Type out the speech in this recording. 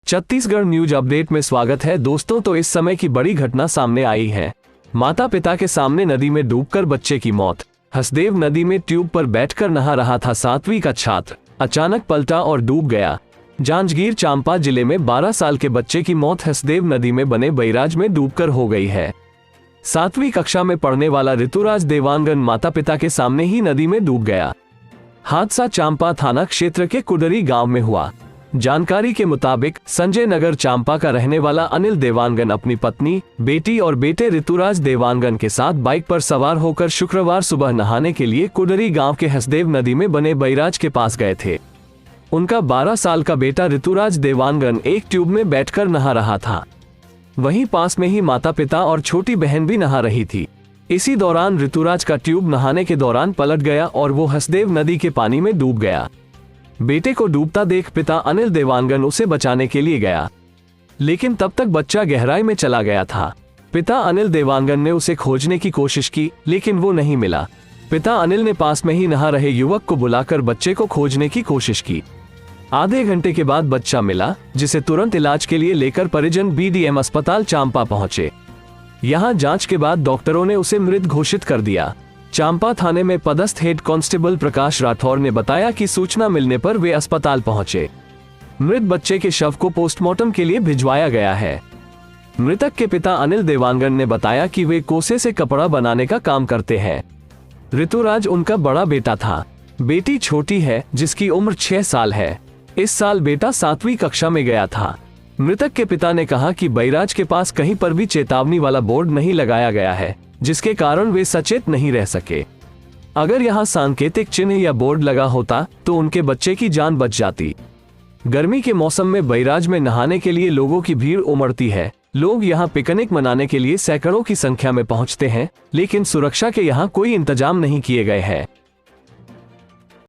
Chhattisgarh news update में स्वागत है दोस्तों। तो इस समय की बड़ी घटना सामने आई है। माता पिता के सामने नदी में डूबकर बच्चे की मौत। हसदेव नदी में ट्यूब पर बैठकर नहा रहा था 7वीं का छात्र, अचानक पलटा और डूब गया। जांजगीर चांपा जिले में 12 साल के बच्चे की मौत हसदेव नदी में बने बैराज में डूबकर हो गई है। 7वीं कक्षा में पढ़ने वाला ऋतुराज देवांगन माता पिता के सामने ही नदी में डूब गया। हादसा चांपा थाना क्षेत्र के कुडरी गांव में हुआ। जानकारी के मुताबिक संजय नगर चांपा का रहने वाला अनिल देवांगन अपनी पत्नी, बेटी और बेटे ऋतुराज देवांगन के साथ बाइक पर सवार होकर शुक्रवार सुबह नहाने के लिए कुडरी गांव के हसदेव नदी में बने बैराज के पास गए थे। उनका 12 साल का बेटा ऋतुराज देवांगन एक ट्यूब में बैठकर नहा रहा था। वहीं पास में ही माता पिता और छोटी बहन भी नहा रही थी। इसी दौरान ऋतुराज का ट्यूब नहाने के दौरान पलट गया और वो हसदेव नदी के पानी में डूब गया। बेटे को डूबता देख पिता अनिल देवांगन उसे बचाने के लिए गया, लेकिन तब तक बच्चा गहराई में चला गया था। पिता अनिल देवांगन ने उसे खोजने की कोशिश की, लेकिन वो नहीं मिला। पिता अनिल ने पास में ही नहा रहे युवक को बुलाकर बच्चे को खोजने की कोशिश की। आधे घंटे के बाद बच्चा मिला, जिसे तुरंत इलाज के लिए लेकर परिजन BDM अस्पताल चांपा पहुंचे। यहां जांच के बाद डॉक्टरों ने उसे मृत घोषित कर दिया। चांपा थाने में पदस्थ हेड कांस्टेबल प्रकाश राठौर ने बताया कि सूचना मिलने पर वे अस्पताल पहुंचे। मृत बच्चे के शव को पोस्टमार्टम के लिए भिजवाया गया है। मृतक के पिता अनिल देवांगन ने बताया कि वे कोसे से कपड़ा बनाने का काम करते हैं। ऋतुराज उनका बड़ा बेटा था। बेटी छोटी है, जिसकी उम्र 6 साल है। इस साल बेटा 7वीं कक्षा में गया था। मृतक के पिता ने कहा कि बैराज के पास कहीं पर भी चेतावनी वाला बोर्ड नहीं लगाया गया है, जिसके कारण वे सचेत नहीं रह सके। अगर यहाँ सांकेतिक चिन्ह या बोर्ड लगा होता तो उनके बच्चे की जान बच जाती। गर्मी के मौसम में बैराज में नहाने के लिए लोगों की भीड़ उमड़ती है। लोग यहाँ पिकनिक मनाने के लिए सैकड़ों की संख्या में पहुँचते हैं, लेकिन सुरक्षा के यहाँ कोई इंतजाम नहीं किए गए हैं।